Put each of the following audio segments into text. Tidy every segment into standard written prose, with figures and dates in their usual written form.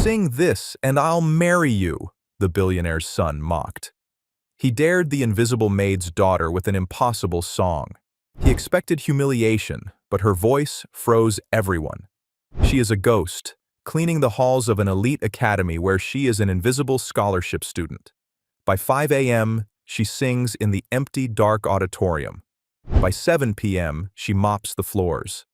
Sing this and I'll marry you, the billionaire's son mocked. He dared the invisible maid's daughter with an impossible song. He expected humiliation, but her voice froze everyone. She is a ghost, cleaning the halls of an elite academy where she is an invisible scholarship student. By 5 a.m., she sings in the empty, dark auditorium. By 7 p.m., she mops the floors.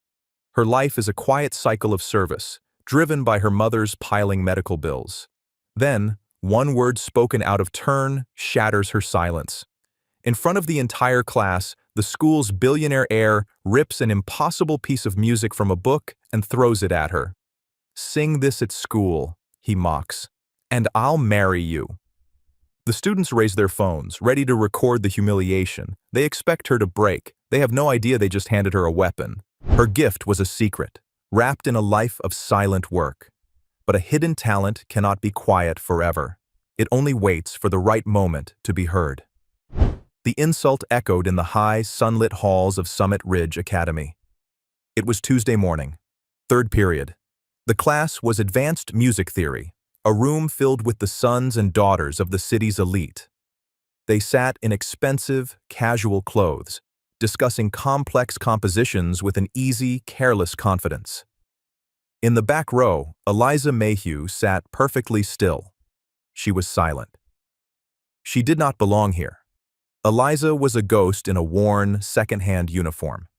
Her life is a quiet cycle of service, driven by her mother's piling medical bills. Then, one word spoken out of turn shatters her silence. In front of the entire class, the school's billionaire heir rips an impossible piece of music from a book and throws it at her. "Sing this at school," he mocks, "and I'll marry you." The students raise their phones, ready to record the humiliation. They expect her to break. They have no idea they just handed her a weapon. Her gift was a secret, wrapped in a life of silent work. But a hidden talent cannot be quiet forever. It only waits for the right moment to be heard. The insult echoed in the high, sunlit halls of Summit Ridge Academy. It was Tuesday morning, third period. The class was Advanced Music Theory, a room filled with the sons and daughters of the city's elite. They sat in expensive, casual clothes, discussing complex compositions with an easy, careless confidence. In the back row, Eliza Mayhew sat perfectly still. She was silent. She did not belong here. Eliza was a ghost in a worn, second-hand uniform.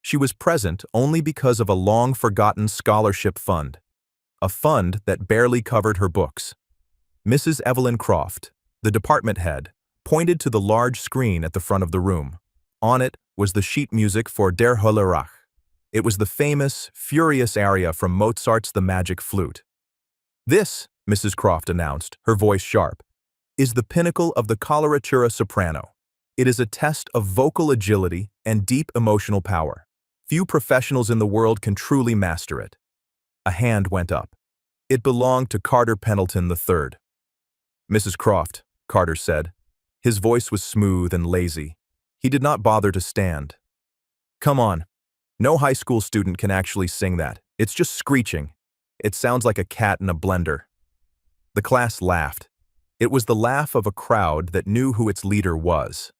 She was present only because of a long-forgotten scholarship fund, a fund that barely covered her books. Mrs. Evelyn Croft, the department head, pointed to the large screen at the front of the room. On it was the sheet music for Der Hollerach. It was the famous, furious aria from Mozart's The Magic Flute. "This," Mrs. Croft announced, her voice sharp, "is the pinnacle of the coloratura soprano. It is a test of vocal agility and deep emotional power. Few professionals in the world can truly master it." A hand went up. It belonged to Carter Pendleton III. "Mrs. Croft," Carter said. His voice was smooth and lazy. He did not bother to stand. "Come on. No high school student can actually sing that. It's just screeching. It sounds like a cat in a blender." The class laughed. It was the laugh of a crowd that knew who its leader was.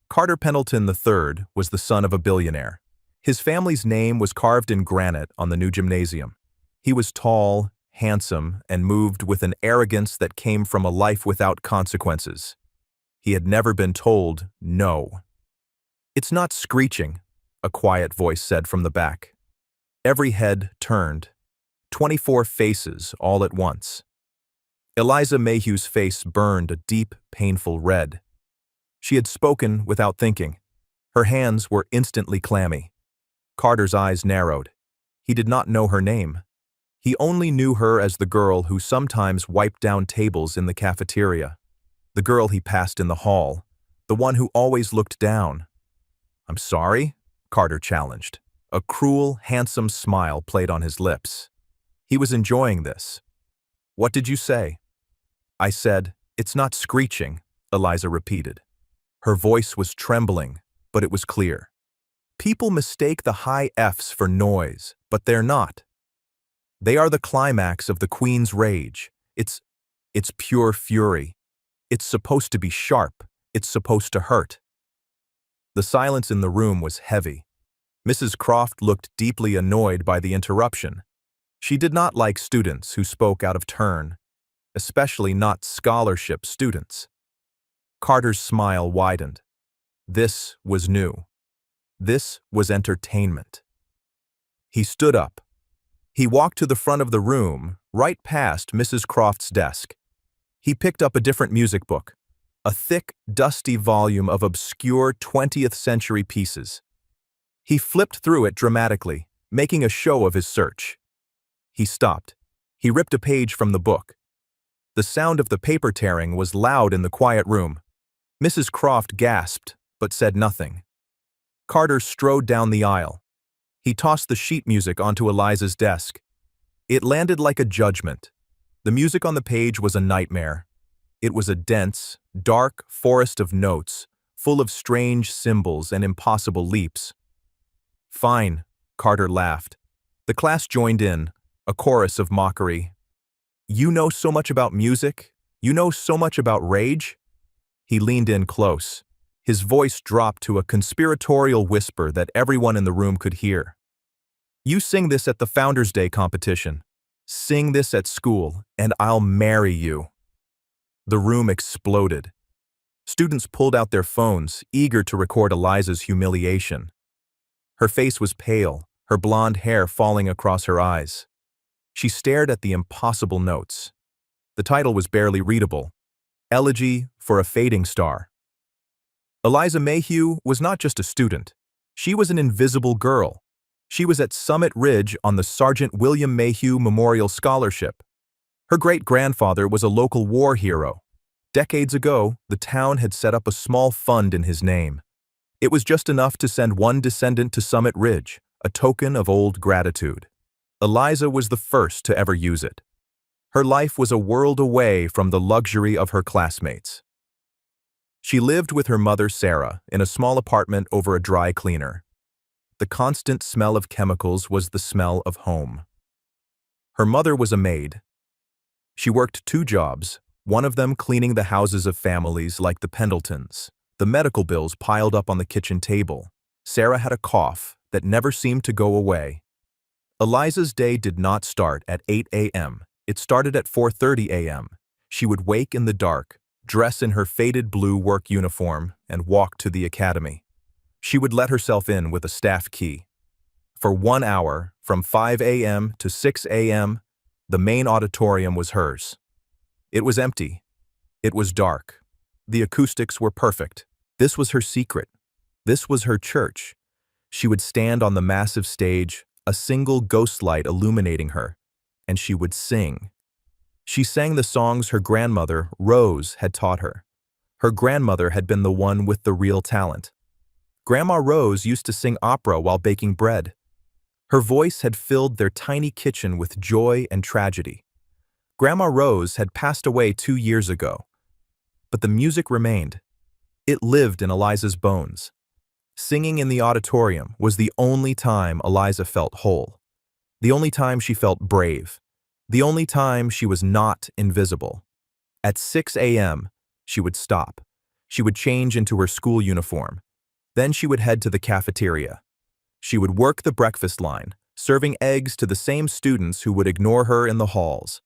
Carter Pendleton III was the son of a billionaire. His family's name was carved in granite on the new gymnasium. He was tall, handsome, and moved with an arrogance that came from a life without consequences. He had never been told no. "It's not screeching," a quiet voice said from the back. Every head turned. 24 faces all at once. Eliza Mayhew's face burned a deep, painful red. She had spoken without thinking. Her hands were instantly clammy. Carter's eyes narrowed. He did not know her name. He only knew her as the girl who sometimes wiped down tables in the cafeteria. The girl he passed in the hall. The one who always looked down. "I'm sorry?" Carter challenged. A cruel, handsome smile played on his lips. He was enjoying this. "What did you say?" "I said, it's not screeching," Eliza repeated. Her voice was trembling, but it was clear. "People mistake the high Fs for noise, but they're not. They are the climax of the Queen's rage. It's pure fury. It's supposed to be sharp. It's supposed to hurt." The silence in the room was heavy. Mrs. Croft looked deeply annoyed by the interruption. She did not like students who spoke out of turn, especially not scholarship students. Carter's smile widened. This was new. This was entertainment. He stood up. He walked to the front of the room, right past Mrs. Croft's desk. He picked up a different music book, a thick, dusty volume of obscure 20th century pieces. He flipped through it dramatically, making a show of his search. He stopped. He ripped a page from the book. The sound of the paper tearing was loud in the quiet room. Mrs. Croft gasped, but said nothing. Carter strode down the aisle. He tossed the sheet music onto Eliza's desk. It landed like a judgment. The music on the page was a nightmare. It was a dense, dark forest of notes, full of strange symbols and impossible leaps. "Fine," Carter laughed. The class joined in, a chorus of mockery. You know so much about music? You know so much about rage? He leaned in close. His voice dropped to a conspiratorial whisper that everyone in the room could hear. You sing this at the Founders' Day competition. Sing this at school, and I'll marry you. The room exploded. Students pulled out their phones, eager to record Eliza's humiliation. Her face was pale, her blonde hair falling across her eyes. She stared at the impossible notes. The title was barely readable. Elegy for a Fading Star. Eliza Mayhew was not just a student. She was an invisible girl. She was at Summit Ridge on the Sergeant William Mayhew Memorial Scholarship. Her great-grandfather was a local war hero. Decades ago, the town had set up a small fund in his name. It was just enough to send one descendant to Summit Ridge, a token of old gratitude. Eliza was the first to ever use it. Her life was a world away from the luxury of her classmates. She lived with her mother, Sarah, in a small apartment over a dry cleaner. The constant smell of chemicals was the smell of home. Her mother was a maid. She worked 2 jobs, one of them cleaning the houses of families like the Pendletons. The medical bills piled up on the kitchen table. Sarah had a cough that never seemed to go away. Eliza's day did not start at 8 a.m. It started at 4:30 a.m. She would wake in the dark, dress in her faded blue work uniform, and walk to the academy. She would let herself in with a staff key. For 1 hour, from 5 a.m. to 6 a.m., the main auditorium was hers. It was empty. It was dark. The acoustics were perfect. This was her secret. This was her church. She would stand on the massive stage, a single ghost light illuminating her, and she would sing. She sang the songs her grandmother, Rose, had taught her. Her grandmother had been the one with the real talent. Grandma Rose used to sing opera while baking bread. Her voice had filled their tiny kitchen with joy and tragedy. Grandma Rose had passed away 2 years ago, but the music remained. It lived in Eliza's bones. Singing in the auditorium was the only time Eliza felt whole. The only time she felt brave. The only time she was not invisible. At 6 a.m., she would stop. She would change into her school uniform. Then she would head to the cafeteria. She would work the breakfast line, serving eggs to the same students who would ignore her in the halls.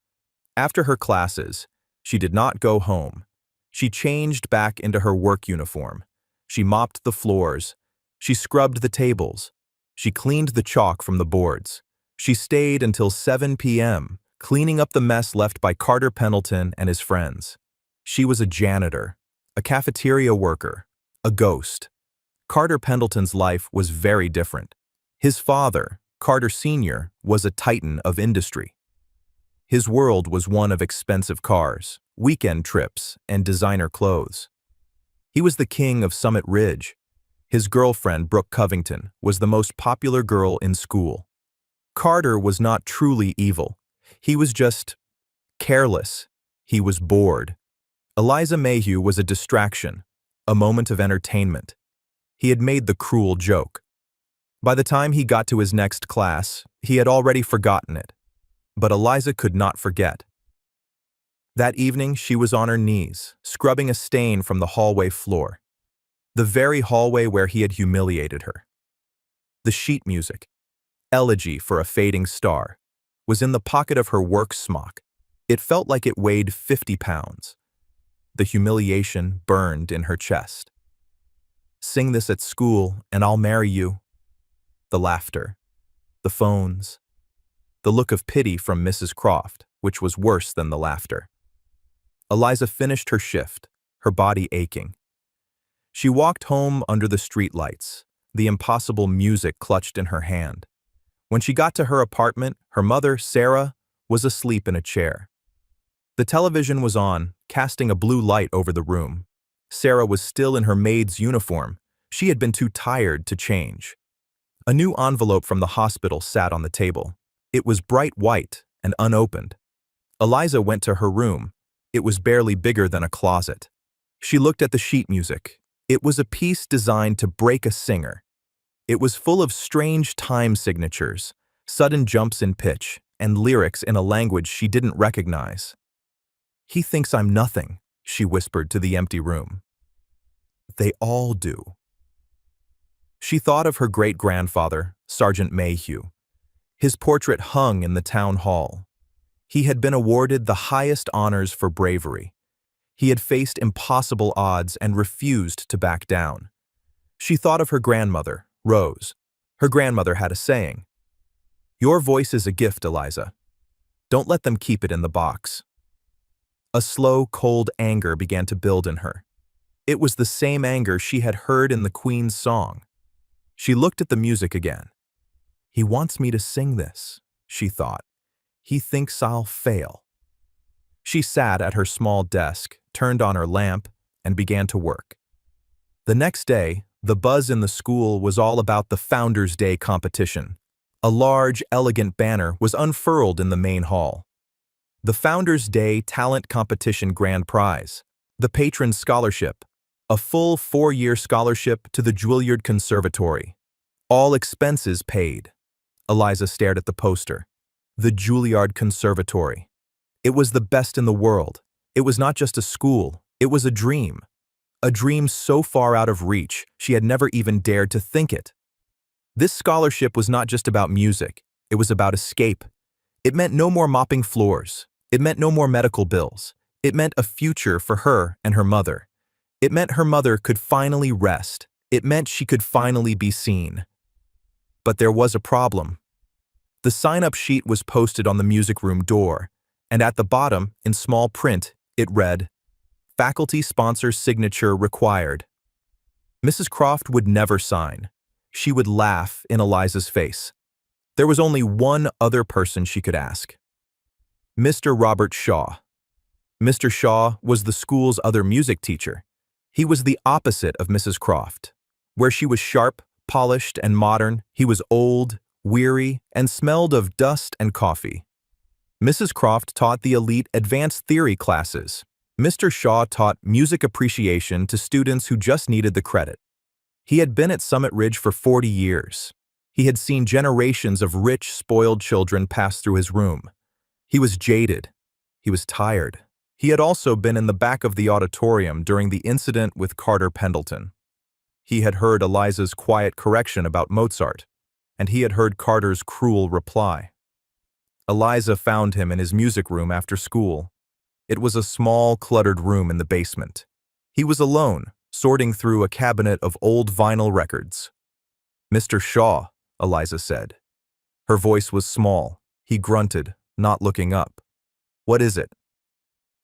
After her classes, she did not go home. She changed back into her work uniform. She mopped the floors. She scrubbed the tables. She cleaned the chalk from the boards. She stayed until 7 p.m., cleaning up the mess left by Carter Pendleton and his friends. She was a janitor, a cafeteria worker, a ghost. Carter Pendleton's life was very different. His father, Carter Sr., was a titan of industry. His world was one of expensive cars, weekend trips, and designer clothes. He was the king of Summit Ridge. His girlfriend, Brooke Covington, was the most popular girl in school. Carter was not truly evil. He was just careless. He was bored. Eliza Mayhew was a distraction, a moment of entertainment. He had made the cruel joke. By the time he got to his next class, he had already forgotten it. But Eliza could not forget. That evening, she was on her knees, scrubbing a stain from the hallway floor. The very hallway where he had humiliated her. The sheet music, Elegy for a Fading Star, was in the pocket of her work smock. It felt like it weighed 50 pounds. The humiliation burned in her chest. Sing this at school, and I'll marry you. The laughter, the phones, the look of pity from Mrs. Croft, which was worse than the laughter. Eliza finished her shift, her body aching. She walked home under the streetlights, the impossible music clutched in her hand. When she got to her apartment, her mother, Sarah, was asleep in a chair. The television was on, casting a blue light over the room. Sarah was still in her maid's uniform. She had been too tired to change. A new envelope from the hospital sat on the table. It was bright white and unopened. Eliza went to her room. It was barely bigger than a closet. She looked at the sheet music. It was a piece designed to break a singer. It was full of strange time signatures, sudden jumps in pitch, and lyrics in a language she didn't recognize. "He thinks I'm nothing," she whispered to the empty room. "They all do." She thought of her great-grandfather, Sergeant Mayhew. His portrait hung in the town hall. He had been awarded the highest honors for bravery. He had faced impossible odds and refused to back down. She thought of her grandmother, Rose. Her grandmother had a saying, "Your voice is a gift, Eliza. Don't let them keep it in the box." A slow, cold anger began to build in her. It was the same anger she had heard in the Queen's song. She looked at the music again. "He wants me to sing this," she thought. "He thinks I'll fail." She sat at her small desk, turned on her lamp, and began to work. The next day, the buzz in the school was all about the Founders' Day competition. A large, elegant banner was unfurled in the main hall. The Founders' Day Talent Competition Grand Prize, the Patron Scholarship, a full 4-year scholarship to the Juilliard Conservatory. All expenses paid. Eliza stared at the poster. The Juilliard Conservatory. It was the best in the world. It was not just a school, it was a dream. A dream so far out of reach, she had never even dared to think it. This scholarship was not just about music, it was about escape. It meant no more mopping floors. It meant no more medical bills. It meant a future for her and her mother. It meant her mother could finally rest. It meant she could finally be seen. But there was a problem. The sign-up sheet was posted on the music room door, and at the bottom, in small print, it read, "Faculty sponsor signature required." Mrs. Croft would never sign. She would laugh in Eliza's face. There was only one other person she could ask. Mr. Robert Shaw. Mr. Shaw was the school's other music teacher. He was the opposite of Mrs. Croft. Where she was sharp, polished, and modern, he was old, weary, and smelled of dust and coffee. Mrs. Croft taught the elite advanced theory classes. Mr. Shaw taught music appreciation to students who just needed the credit. He had been at Summit Ridge for 40 years. He had seen generations of rich, spoiled children pass through his room. He was jaded. He was tired. He had also been in the back of the auditorium during the incident with Carter Pendleton. He had heard Eliza's quiet correction about Mozart, and he had heard Carter's cruel reply. Eliza found him in his music room after school. It was a small, cluttered room in the basement. He was alone, sorting through a cabinet of old vinyl records. "Mr. Shaw," Eliza said. Her voice was small. He grunted, not looking up. "What is it?"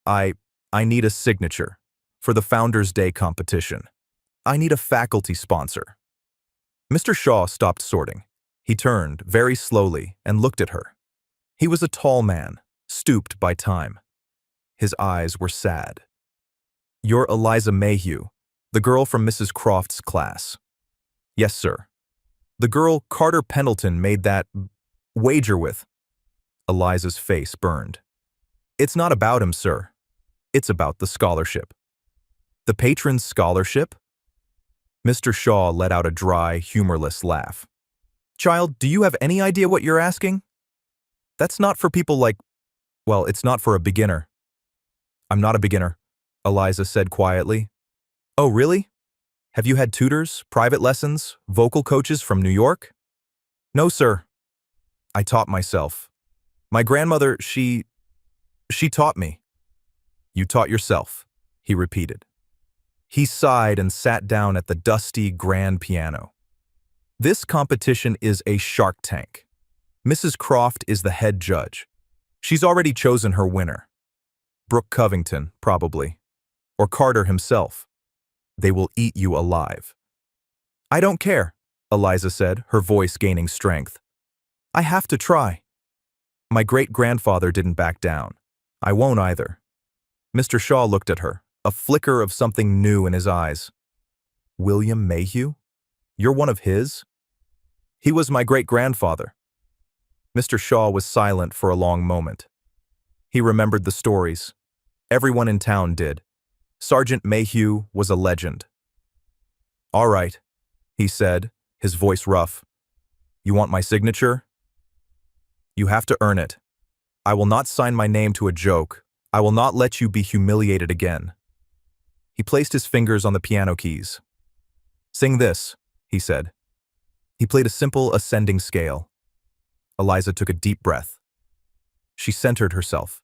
I need a signature for the Founders' Day competition. I need a faculty sponsor." Mr. Shaw stopped sorting. He turned, very slowly, and looked at her. He was a tall man, stooped by time. His eyes were sad. "You're Eliza Mayhew, the girl from Mrs. Croft's class." "Yes, sir." "The girl Carter Pendleton made that wager with." Eliza's face burned. "It's not about him, sir. It's about the scholarship." "The patron's scholarship?" Mr. Shaw let out a dry, humorless laugh. "Child, do you have any idea what you're asking? That's not for people like, well, it's not for a beginner." "I'm not a beginner," Eliza said quietly. "Oh, really? Have you had tutors, private lessons, vocal coaches from New York?" "No, sir. I taught myself. My grandmother, she taught me." "You taught yourself," he repeated. He sighed and sat down at the dusty grand piano. "This competition is a Shark Tank. Mrs. Croft is the head judge. She's already chosen her winner. Brooke Covington, probably. Or Carter himself. They will eat you alive." "I don't care," Eliza said, her voice gaining strength. "I have to try. My great-grandfather didn't back down. I won't either." Mr. Shaw looked at her, a flicker of something new in his eyes. "William Mayhew? You're one of his?" "He was my great-grandfather." Mr. Shaw was silent for a long moment. He remembered the stories. Everyone in town did. Sergeant Mayhew was a legend. "All right," he said, his voice rough. "You want my signature? You have to earn it." I will not sign my name to a joke. I will not let you be humiliated again. He placed his fingers on the piano keys. Sing this, he said. He played a simple ascending scale. Eliza took a deep breath. She centered herself.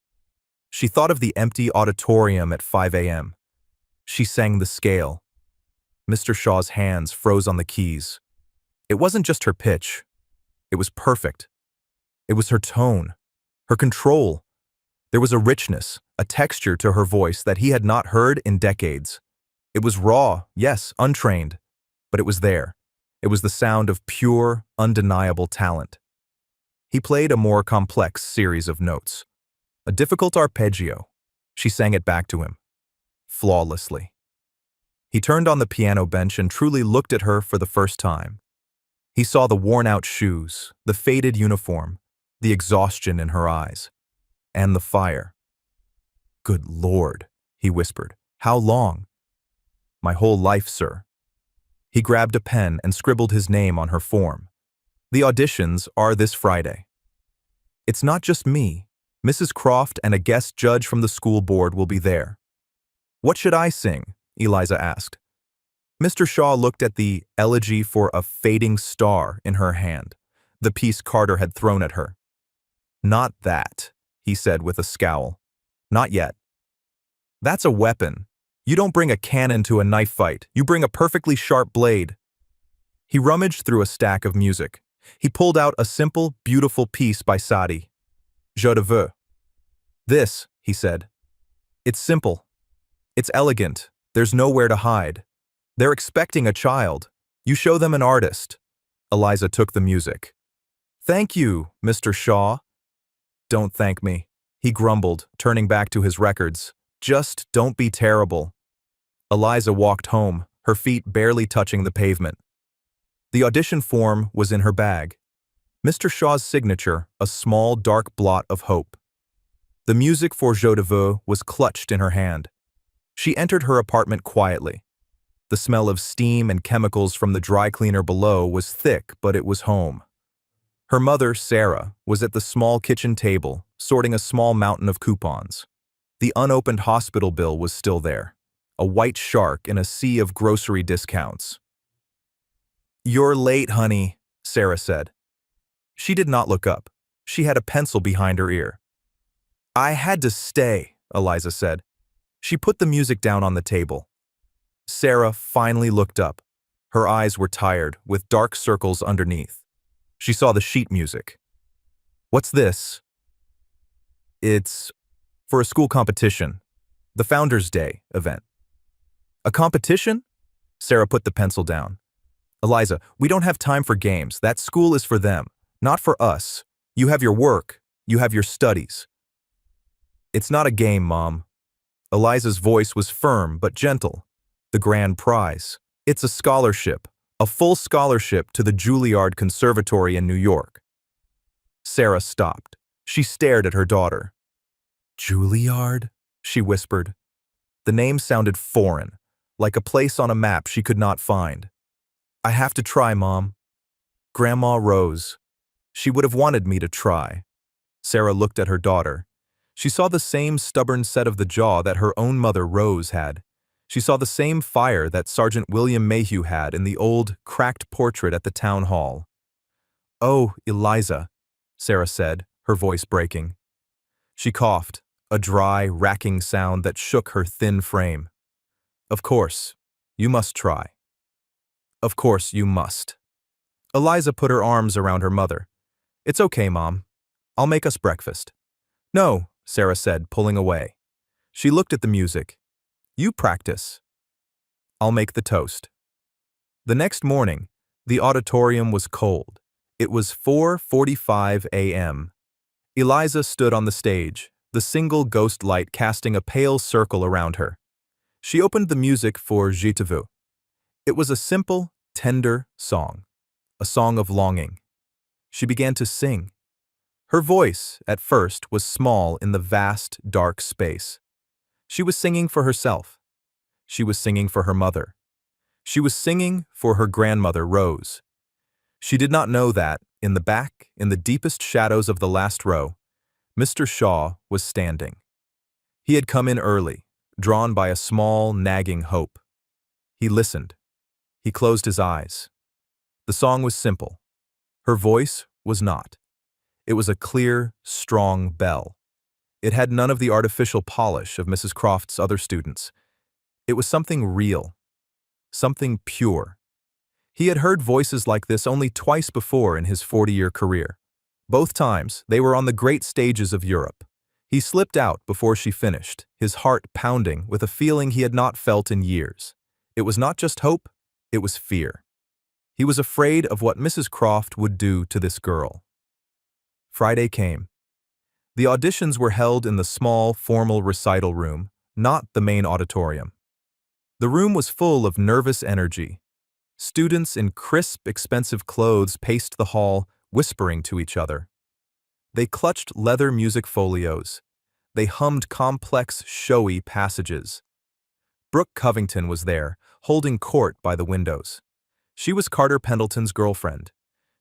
She thought of the empty auditorium at 5 a.m. She sang the scale. Mr. Shaw's hands froze on the keys. It wasn't just her pitch. It was perfect. It was her tone, her control. There was a richness, a texture to her voice that he had not heard in decades. It was raw, yes, untrained, but it was there. It was the sound of pure, undeniable talent. He played a more complex series of notes. A difficult arpeggio. She sang it back to him, flawlessly. He turned on the piano bench and truly looked at her for the first time. He saw the worn-out shoes, the faded uniform, the exhaustion in her eyes, and the fire. Good Lord, he whispered. How long? My whole life, sir. He grabbed a pen and scribbled his name on her form. The auditions are this Friday. It's not just me. Mrs. Croft and a guest judge from the school board will be there. What should I sing? Eliza asked. Mr. Shaw looked at the Elegy for a Fading Star in her hand, the piece Carter had thrown at her. Not that, he said with a scowl. Not yet. That's a weapon. You don't bring a cannon to a knife fight. You bring a perfectly sharp blade. He rummaged through a stack of music. He pulled out a simple, beautiful piece by Sadi. Je te veux. This, he said. It's simple. It's elegant. There's nowhere to hide. They're expecting a child. You show them an artist. Eliza took the music. Thank you, Mr. Shaw. Don't thank me, he grumbled, turning back to his records. Just don't be terrible. Eliza walked home, her feet barely touching the pavement. The audition form was in her bag. Mr. Shaw's signature, a small dark blot of hope. The music for Je te veux was clutched in her hand. She entered her apartment quietly. The smell of steam and chemicals from the dry cleaner below was thick, but it was home. Her mother, Sarah, was at the small kitchen table, sorting a small mountain of coupons. The unopened hospital bill was still there, a white shark in a sea of grocery discounts. You're late, honey, Sarah said. She did not look up. She had a pencil behind her ear. I had to stay, Eliza said. She put the music down on the table. Sarah finally looked up. Her eyes were tired, with dark circles underneath. She saw the sheet music. What's this? It's for a school competition, the Founders' Day event. A competition? Sarah put the pencil down. Eliza, we don't have time for games. That school is for them, not for us. You have your work. You have your studies. It's not a game, Mom. Eliza's voice was firm but gentle. The grand prize. It's a scholarship, a full scholarship to the Juilliard Conservatory in New York. Sarah stopped. She stared at her daughter. Juilliard? She whispered. The name sounded foreign, like a place on a map she could not find. I have to try, Mom. Grandma rose. She would have wanted me to try. Sarah looked at her daughter. She saw the same stubborn set of the jaw that her own mother, Rose, had. She saw the same fire that Sergeant William Mayhew had in the old, cracked portrait at the town hall. Oh, Eliza, Sarah said, her voice breaking. She coughed, a dry, racking sound that shook her thin frame. Of course, you must try. Of course, you must. Eliza put her arms around her mother. It's okay, Mom. I'll make us breakfast. No, Sarah said, pulling away. She looked at the music. You practice. I'll make the toast. The next morning, the auditorium was cold. It was 4:45 a.m. Eliza stood on the stage, the single ghost light casting a pale circle around her. She opened the music for Je te veux. It was a simple, tender song, a song of longing. She began to sing. Her voice, at first, was small in the vast, dark space. She was singing for herself. She was singing for her mother. She was singing for her grandmother, Rose. She did not know that, in the back, in the deepest shadows of the last row, Mr. Shaw was standing. He had come in early, drawn by a small, nagging hope. He listened. He closed his eyes. The song was simple. Her voice was not. It was a clear, strong bell. It had none of the artificial polish of Mrs. Croft's other students. It was something real, something pure. He had heard voices like this only twice before in his 40-year career. Both times, they were on the great stages of Europe. He slipped out before she finished, his heart pounding with a feeling he had not felt in years. It was not just hope, it was fear. He was afraid of what Mrs. Croft would do to this girl. Friday came. The auditions were held in the small, formal recital room, not the main auditorium. The room was full of nervous energy. Students in crisp, expensive clothes paced the hall, whispering to each other. They clutched leather music folios. They hummed complex, showy passages. Brooke Covington was there, holding court by the windows. She was Carter Pendleton's girlfriend.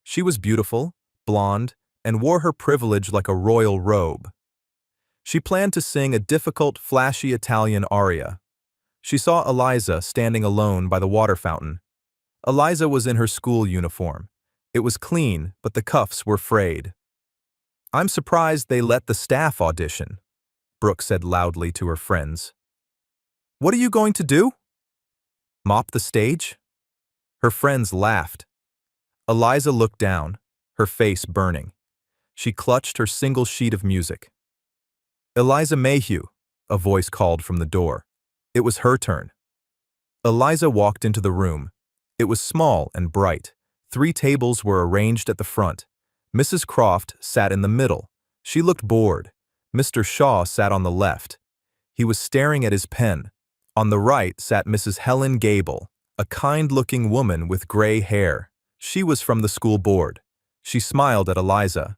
She was beautiful, blonde, and wore her privilege like a royal robe. She planned to sing a difficult, flashy Italian aria. She saw Eliza standing alone by the water fountain. Eliza was in her school uniform. It was clean, but the cuffs were frayed. "I'm surprised they let the staff audition," Brooke said loudly to her friends. "What are you going to do? Mop the stage?" Her friends laughed. Eliza looked down, her face burning. She clutched her single sheet of music. "Eliza Mayhew," a voice called from the door. It was her turn. Eliza walked into the room. It was small and bright. 3 tables were arranged at the front. Mrs. Croft sat in the middle. She looked bored. Mr. Shaw sat on the left. He was staring at his pen. On the right sat Mrs. Helen Gable, a kind-looking woman with gray hair. She was from the school board. She smiled at Eliza.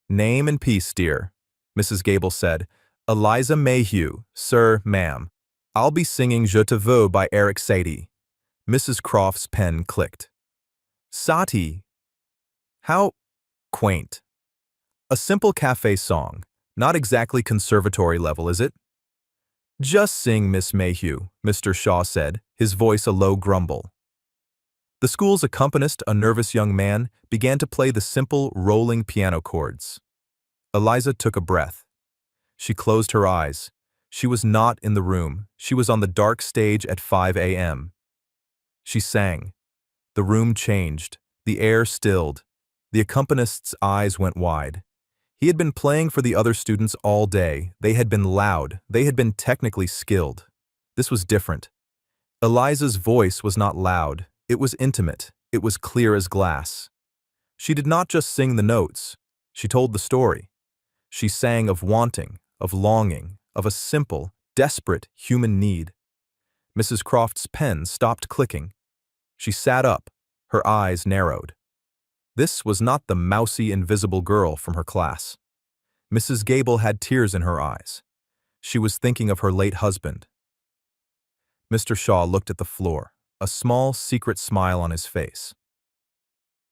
"Name and peace, dear," Mrs. Gable said. "Eliza Mayhew, sir, ma'am. I'll be singing Je te veux by Eric Satie." Mrs. Croft's pen clicked. "Satie? How quaint. A simple cafe song, not exactly conservatory level, is it?" "Just sing, Miss Mayhew," Mr. Shaw said, his voice a low grumble. The school's accompanist, a nervous young man, began to play the simple, rolling piano chords. Eliza took a breath. She closed her eyes. She was not in the room. She was on the dark stage at 5 a.m. She sang. The room changed. The air stilled. The accompanist's eyes went wide. He had been playing for the other students all day. They had been loud. They had been technically skilled. This was different. Eliza's voice was not loud. It was intimate. It was clear as glass. She did not just sing the notes. She told the story. She sang of wanting, of longing, of a simple, desperate human need. Mrs. Croft's pen stopped clicking. She sat up, her eyes narrowed. This was not the mousy, invisible girl from her class. Mrs. Gable had tears in her eyes. She was thinking of her late husband. Mr. Shaw looked at the floor, a small, secret smile on his face.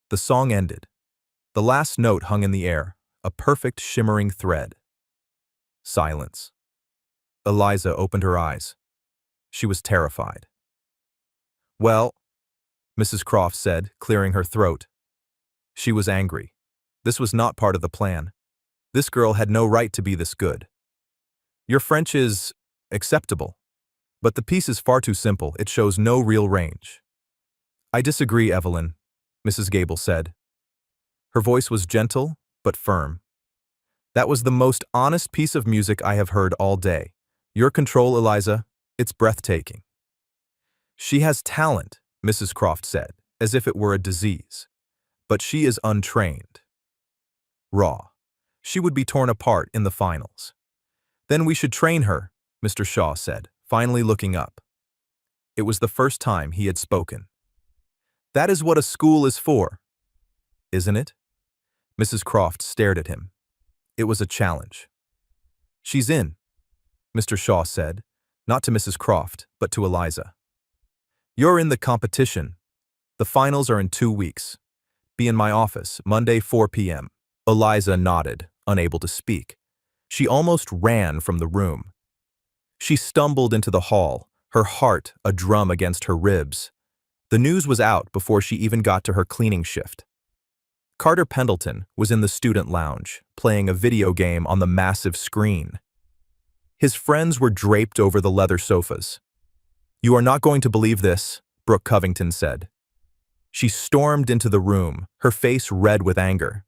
The song ended. The last note hung in the air, a perfect, shimmering thread. Silence. Eliza opened her eyes. She was terrified. "Well," Mrs. Croft said, clearing her throat. She was angry. This was not part of the plan. This girl had no right to be this good. "Your French is acceptable, but the piece is far too simple. It shows no real range." "I disagree, Evelyn," Mrs. Gable said. Her voice was gentle, but firm. "That was the most honest piece of music I have heard all day. Your control, Eliza, it's breathtaking." "She has talent," Mrs. Croft said, as if it were a disease. "But she is untrained. Raw. She would be torn apart in the finals." "Then we should train her," Mr. Shaw said, finally looking up. It was the first time he had spoken. "That is what a school is for, isn't it?" Mrs. Croft stared at him. It was a challenge. "She's in," Mr. Shaw said, not to Mrs. Croft, but to Eliza. "You're in the competition. The finals are in 2 weeks. Be in my office, Monday, 4 p.m. Eliza nodded, unable to speak. She almost ran from the room. She stumbled into the hall, her heart a drum against her ribs. The news was out before she even got to her cleaning shift. Carter Pendleton was in the student lounge, playing a video game on the massive screen. His friends were draped over the leather sofas. "You are not going to believe this," Brooke Covington said. She stormed into the room, her face red with anger.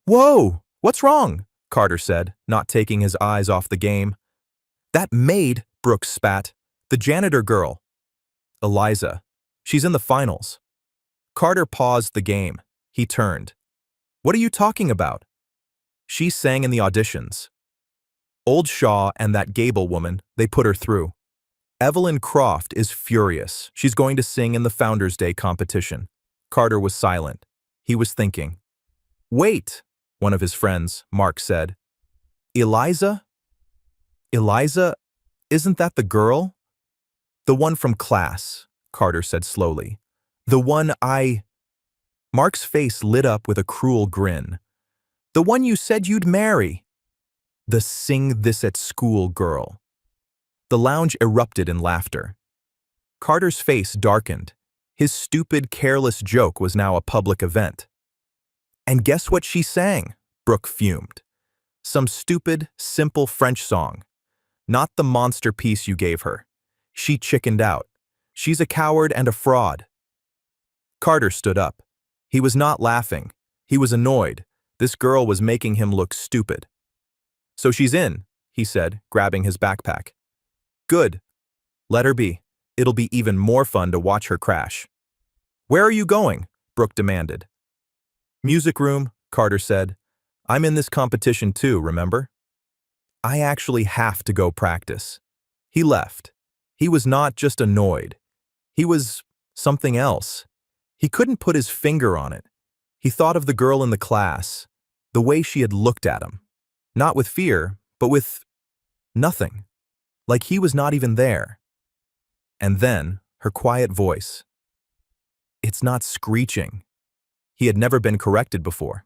"Whoa! What's wrong?" Carter said, not taking his eyes off the game. "That maid," Brooke spat. "The janitor girl. Eliza. She's in the finals." Carter paused the game. He turned. "What are you talking about?" "She sang in the auditions. Old Shaw and that Gable woman, they put her through. Evelyn Croft is furious. She's going to sing in the Founders' Day competition." Carter was silent. He was thinking. "Wait," one of his friends, Mark, said. "Eliza? Eliza? Isn't that the girl?" "The one from class," Carter said slowly. "The one I—" Mark's face lit up with a cruel grin. "The one you said you'd marry." The sing this at school girl. The lounge erupted in laughter. Carter's face darkened. His stupid, careless joke was now a public event. "And guess what she sang?" Brooke fumed. "Some stupid, simple French song. Not the monster piece you gave her. She chickened out. She's a coward and a fraud." Carter stood up. He was not laughing. He was annoyed. This girl was making him look stupid. "So she's in," he said, grabbing his backpack. "Good. Let her be. It'll be even more fun to watch her crash." "Where are you going?" Brooke demanded. "Music room," Carter said. "I'm in this competition too, remember?" "I actually have to go practice." He left. He was not just annoyed. He was something else. He couldn't put his finger on it. He thought of the girl in the class, the way she had looked at him. Not with fear, but with nothing. Like he was not even there. And then, her quiet voice. "It's not screeching." He had never been corrected before.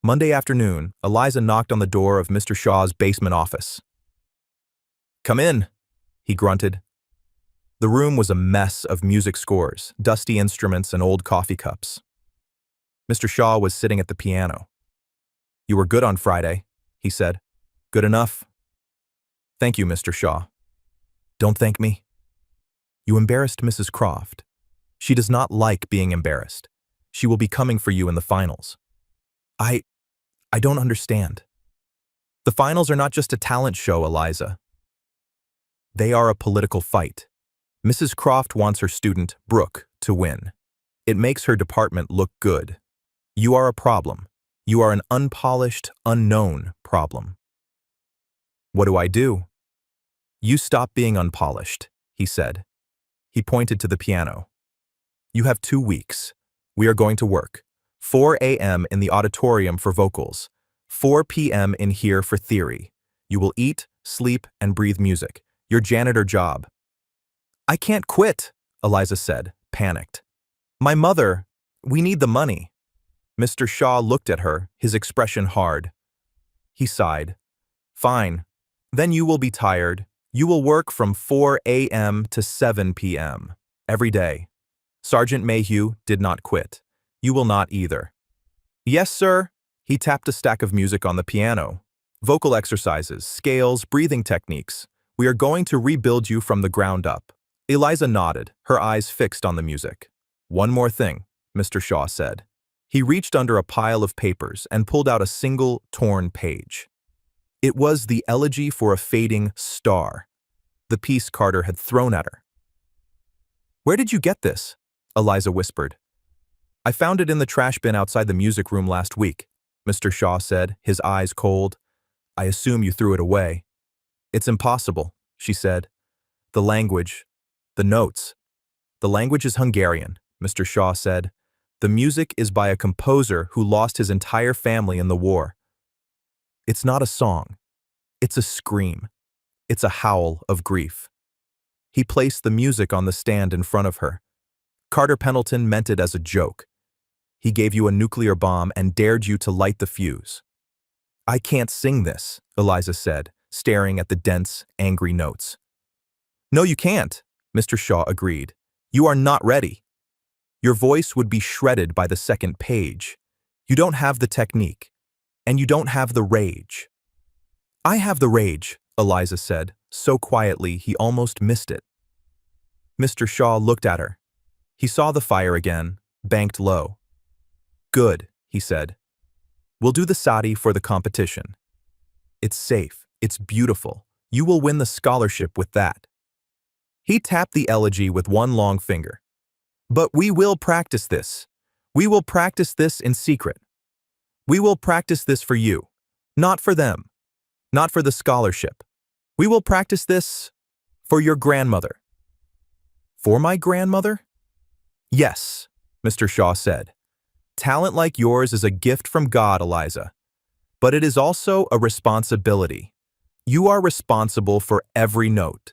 Monday afternoon, Eliza knocked on the door of Mr. Shaw's basement office. "Come in," he grunted. The room was a mess of music scores, dusty instruments, and old coffee cups. Mr. Shaw was sitting at the piano. "You were good on Friday," he said. "Good enough." "Thank you, Mr. Shaw." "Don't thank me." "You embarrassed Mrs. Croft. She does not like being embarrassed. She will be coming for you in the finals." I don't understand." "The finals are not just a talent show, Eliza. They are a political fight. Mrs. Croft wants her student, Brooke, to win. It makes her department look good. You are a problem. You are an unpolished, unknown problem." "What do I do?" "You stop being unpolished," he said. He pointed to the piano. "You have 2 weeks. We are going to work. 4 a.m. in the auditorium for vocals. 4 p.m. in here for theory. You will eat, sleep, and breathe music. Your janitor job." "I can't quit," Eliza said, panicked. "My mother, we need the money." Mr. Shaw looked at her, his expression hard. He sighed. "Fine. Then you will be tired. You will work from 4 a.m. to 7 p.m. every day. Sergeant Mayhew did not quit. You will not either." "Yes, sir." He tapped a stack of music on the piano. "Vocal exercises, scales, breathing techniques. We are going to rebuild you from the ground up." Eliza nodded, her eyes fixed on the music. "One more thing," Mr. Shaw said. He reached under a pile of papers and pulled out a single, torn page. It was the Elegy for a Fading Star, the piece Carter had thrown at her. "Where did you get this?" Eliza whispered. "I found it in the trash bin outside the music room last week," Mr. Shaw said, his eyes cold. "I assume you threw it away." "It's impossible," she said. "The language, the notes. The language is Hungarian," Mr. Shaw said. "The music is by a composer who lost his entire family in the war. It's not a song. It's a scream. It's a howl of grief." He placed the music on the stand in front of her. "Carter Pendleton meant it as a joke. He gave you a nuclear bomb and dared you to light the fuse." I can't sing this, Eliza said, staring at the dense, angry notes. No, you can't, Mr. Shaw agreed. You are not ready. Your voice would be shredded by the second page. You don't have the technique, and you don't have the rage. I have the rage, Eliza said, so quietly he almost missed it. Mr. Shaw looked at her. He saw the fire again, banked low. Good, he said. We'll do the sati for the competition. It's safe, it's beautiful. You will win the scholarship with that. He tapped the elegy with one long finger. But we will practice this. We will practice this in secret. We will practice this for you, not for them, not for the scholarship. We will practice this for your grandmother. For my grandmother? Yes, Mr. Shaw said. Talent like yours is a gift from God, Eliza. But it is also a responsibility. You are responsible for every note.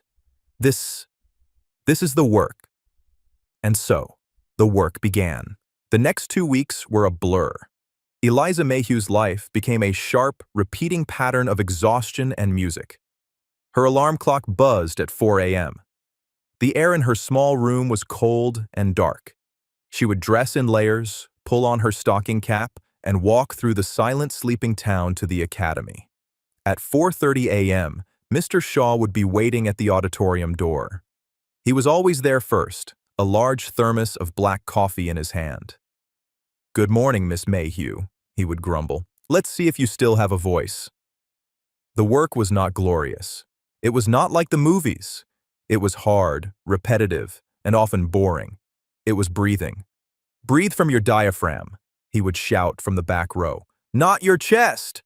This is the work. And so, the work began. The next 2 weeks were a blur. Eliza Mayhew's life became a sharp, repeating pattern of exhaustion and music. Her alarm clock buzzed at 4 a.m. The air in her small room was cold and dark. She would dress in layers, pull on her stocking cap, and walk through the silent sleeping town to the academy. At 4:30 a.m., Mr. Shaw would be waiting at the auditorium door. He was always there first, a large thermos of black coffee in his hand. Good morning, Miss Mayhew, he would grumble. Let's see if you still have a voice. The work was not glorious. It was not like the movies. It was hard, repetitive, and often boring. It was breathing. Breathe from your diaphragm, he would shout from the back row. Not your chest!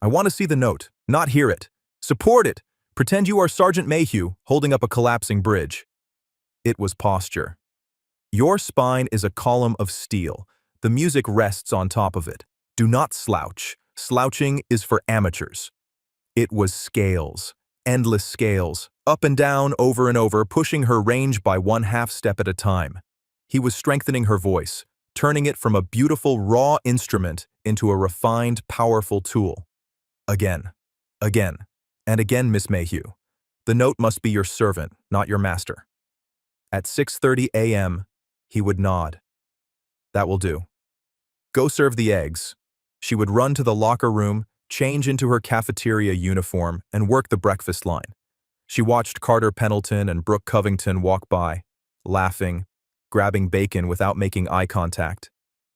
I want to see the note, not hear it. Support it. Pretend you are Sergeant Mayhew holding up a collapsing bridge. It was posture. Your spine is a column of steel. The music rests on top of it. Do not slouch. Slouching is for amateurs. It was scales, endless scales, up and down, over and over, pushing her range by 1/2 step at a time. He was strengthening her voice, turning it from a beautiful, raw instrument into a refined, powerful tool. Again, and again, Miss Mayhew. The note must be your servant, not your master. At 6:30 a.m., he would nod. That will do. Go serve the eggs. She would run to the locker room, change into her cafeteria uniform, and work the breakfast line. She watched Carter Pendleton and Brooke Covington walk by, laughing, grabbing bacon without making eye contact.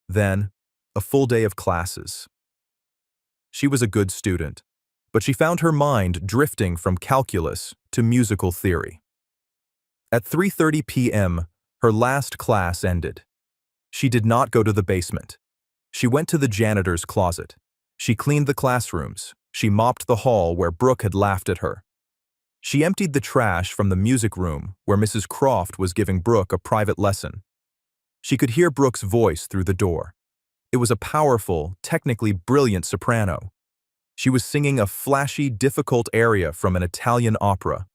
Then, a full day of classes. She was a good student, but she found her mind drifting from calculus to musical theory. At 3:30 p.m., her last class ended. She did not go to the basement. She went to the janitor's closet. She cleaned the classrooms. She mopped the hall where Brooke had laughed at her. She emptied the trash from the music room where Mrs. Croft was giving Brooke a private lesson. She could hear Brooke's voice through the door. It was a powerful, technically brilliant soprano. She was singing a flashy, difficult aria from an Italian opera.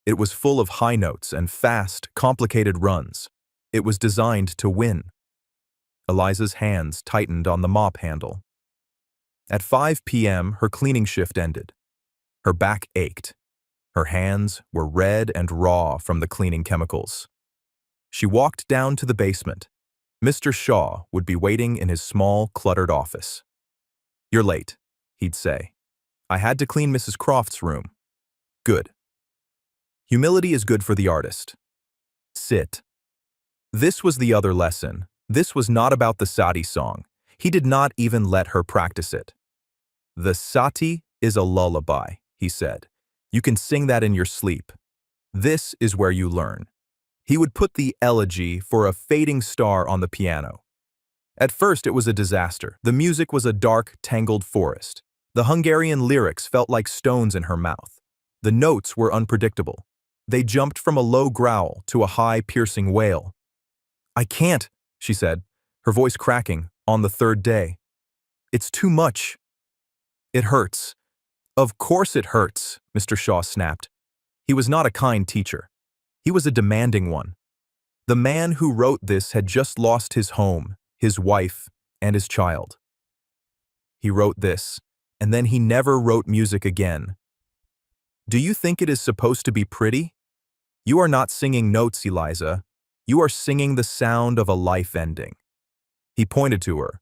It was full of high notes and fast, complicated runs. It was designed to win. Eliza's hands tightened on the mop handle. At 5 p.m., her cleaning shift ended. Her back ached. Her hands were red and raw from the cleaning chemicals. She walked down to the basement. Mr. Shaw would be waiting in his small, cluttered office. You're late, he'd say. I had to clean Mrs. Croft's room. Good. Humility is good for the artist. Sit. This was the other lesson. This was not about the Sati song. He did not even let her practice it. The Sati is a lullaby, he said. You can sing that in your sleep. This is where you learn. He would put the elegy for a fading star on the piano. At first, it was a disaster. The music was a dark, tangled forest. The Hungarian lyrics felt like stones in her mouth. The notes were unpredictable. They jumped from a low growl to a high, piercing wail. I can't, she said, her voice cracking, on the third day. It's too much. It hurts. Of course it hurts, Mr. Shaw snapped. He was not a kind teacher. He was a demanding one. The man who wrote this had just lost his home, his wife, and his child. He wrote this, And then he never wrote music again. Do you think it is supposed to be pretty? You are not singing notes, Eliza. You are singing the sound of a life ending. He pointed to her.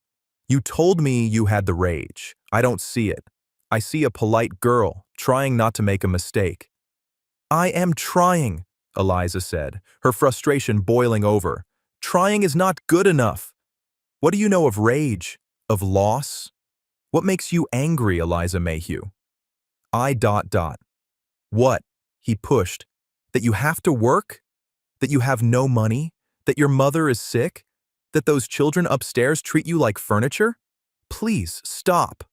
You told me you had the rage. I don't see it. I see a polite girl trying not to make a mistake. I am trying, Eliza said, her frustration boiling over. Trying is not good enough. What do you know of rage? Of loss? What makes you angry, Eliza Mayhew? What? He pushed. That you have to work? That you have no money? That your mother is sick? That those children upstairs treat you like furniture? Please, stop.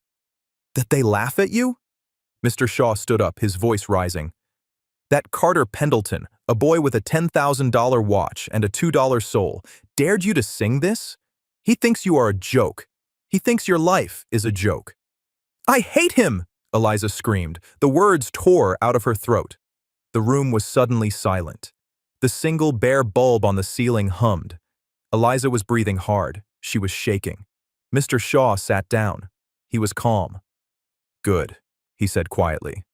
That they laugh at you? Mr. Shaw stood up, his voice rising. That Carter Pendleton, a boy with a $10,000 watch and a $2 soul, dared you to sing this? He thinks you are a joke. He thinks your life is a joke. I hate him! Eliza screamed. The words tore out of her throat. The room was suddenly silent. The single bare bulb on the ceiling hummed. Eliza was breathing hard. She was shaking. Mr. Shaw sat down. He was calm. Good, he said quietly.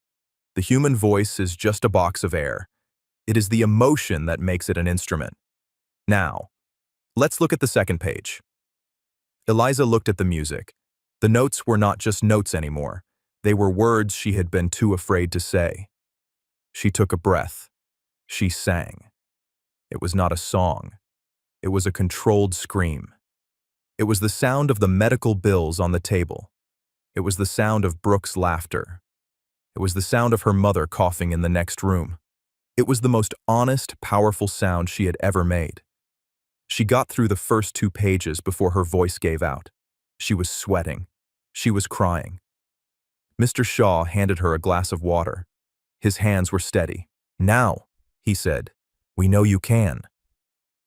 The human voice is just a box of air. It is the emotion that makes it an instrument. Now, let's look at the second page. Eliza looked at the music. The notes were not just notes anymore. They were words she had been too afraid to say. She took a breath. She sang. It was not a song. It was a controlled scream. It was the sound of the medical bills on the table. It was the sound of Brooke's laughter. It was the sound of her mother coughing in the next room. It was the most honest, powerful sound she had ever made. She got through the first 2 pages before her voice gave out. She was sweating. She was crying. Mr. Shaw handed her a glass of water. His hands were steady. Now, he said, we know you can.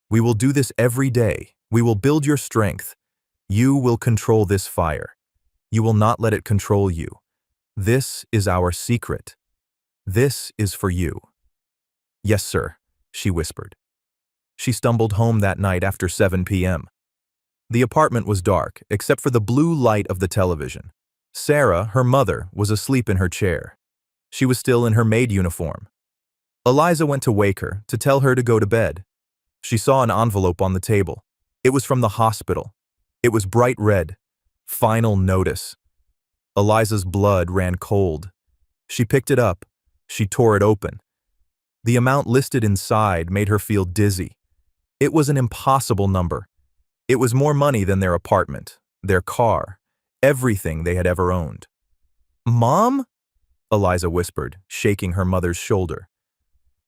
We will do this every day. We will build your strength. You will control this fire. You will not let it control you. This is our secret. This is for you. Yes, sir, she whispered. She stumbled home that night after 7 p.m. The apartment was dark, except for the blue light of the television. Sarah, her mother, was asleep in her chair. She was still in her maid uniform. Eliza went to wake her, to tell her to go to bed. She saw an envelope on the table. It was from the hospital. It was bright red. Final notice. Eliza's blood ran cold. She picked it up. She tore it open. The amount listed inside made her feel dizzy. It was an impossible number. It was more money than their apartment, their car, everything they had ever owned. Mom? Eliza whispered, shaking her mother's shoulder.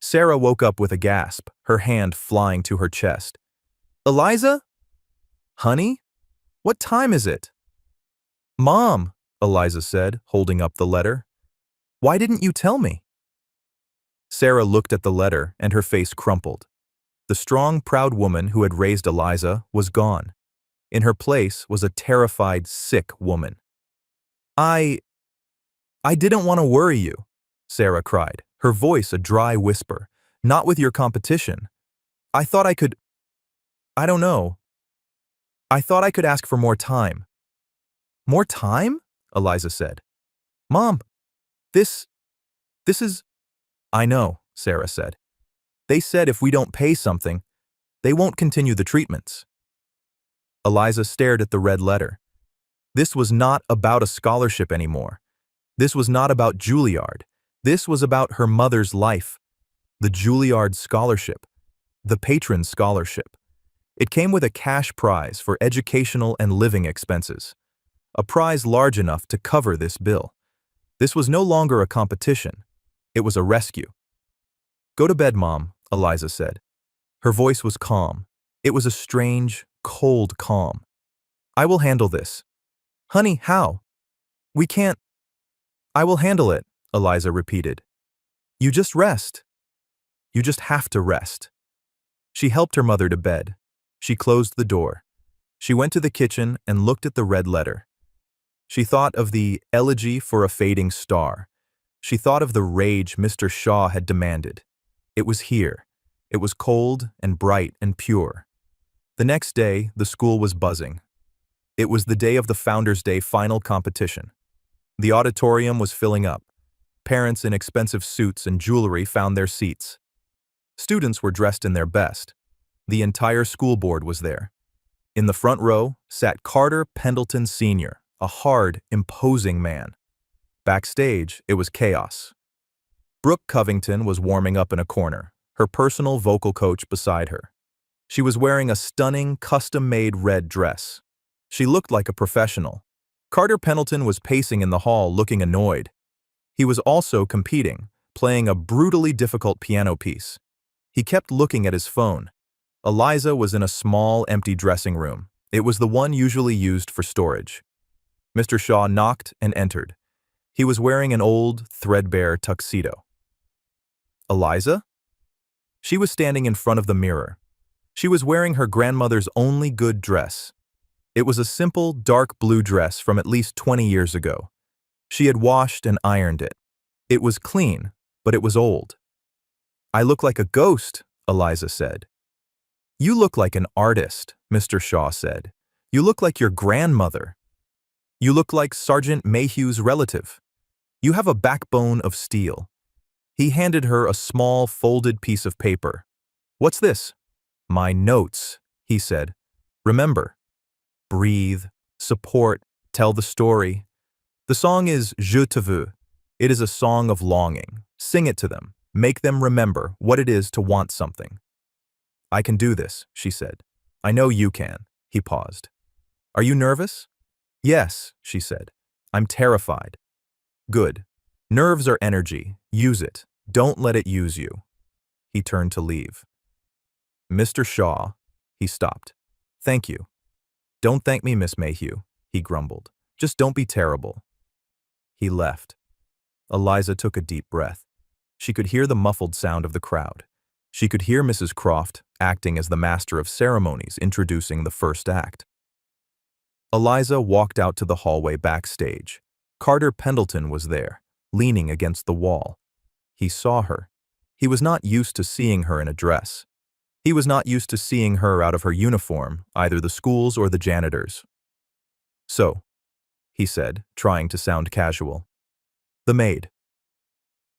Sarah woke up with a gasp, her hand flying to her chest. Eliza? Honey? What time is it? Mom, Eliza said, holding up the letter. Why didn't you tell me? Sarah looked at the letter and her face crumpled. The strong, proud woman who had raised Eliza was gone. In her place was a terrified, sick woman. I didn't want to worry you, Sarah cried, her voice a dry whisper. Not with your competition. I thought I could... I don't know. I thought I could ask for more time. More time? Eliza said. Mom, this is... I know, Sarah said. They said if we don't pay something, they won't continue the treatments. Eliza stared at the red letter. This was not about a scholarship anymore. This was not about Juilliard. This was about her mother's life. The Juilliard Scholarship. The Patron Scholarship. It came with a cash prize for educational and living expenses. A prize large enough to cover this bill. This was no longer a competition. It was a rescue. Go to bed, Mom, Eliza said. Her voice was calm. It was a strange, cold calm. I will handle this. Honey, how? We can't. I will handle it, Eliza repeated. You just rest. You just have to rest. She helped her mother to bed. She closed the door. She went to the kitchen and looked at the red letter. She thought of the elegy for a fading star. She thought of the rage Mr. Shaw had demanded. It was here. It was cold and bright and pure. The next day, the school was buzzing. It was the day of the Founders' Day final competition. The auditorium was filling up. Parents in expensive suits and jewelry found their seats. Students were dressed in their best. The entire school board was there. In the front row sat Carter Pendleton Sr., a hard, imposing man. Backstage, it was chaos. Brooke Covington was warming up in a corner, her personal vocal coach beside her. She was wearing a stunning, custom-made red dress. She looked like a professional. Carter Pendleton was pacing in the hall, looking annoyed. He was also competing, playing a brutally difficult piano piece. He kept looking at his phone. Eliza was in a small, empty dressing room. It was the one usually used for storage. Mr. Shaw knocked and entered. He was wearing an old, threadbare tuxedo. Eliza? She was standing in front of the mirror. She was wearing her grandmother's only good dress. It was a simple, dark blue dress from at least 20 years ago. She had washed and ironed it. It was clean, but it was old. "I look like a ghost," Eliza said. "You look like an artist," Mr. Shaw said. "You look like your grandmother. You look like Sergeant Mayhew's relative. You have a backbone of steel." He handed her a small, folded piece of paper. "What's this?" "My notes," he said. "Remember, breathe, support, tell the story. The song is Je te veux. It is a song of longing. Sing it to them. Make them remember what it is to want something." "I can do this," she said. "I know you can." He paused. "Are you nervous?" "Yes," she said. "I'm terrified." "Good. Nerves are energy. Use it. Don't let it use you." He turned to leave. "Mr. Shaw," he stopped. "Thank you." "Don't thank me, Miss Mayhew," he grumbled. "Just don't be terrible." He left. Eliza took a deep breath. She could hear the muffled sound of the crowd. She could hear Mrs. Croft acting as the master of ceremonies, introducing the first act. Eliza walked out to the hallway backstage. Carter Pendleton was there, leaning against the wall. He saw her. He was not used to seeing her in a dress. He was not used to seeing her out of her uniform, either the school's or the janitor's. "So," he said, trying to sound casual. "The maid.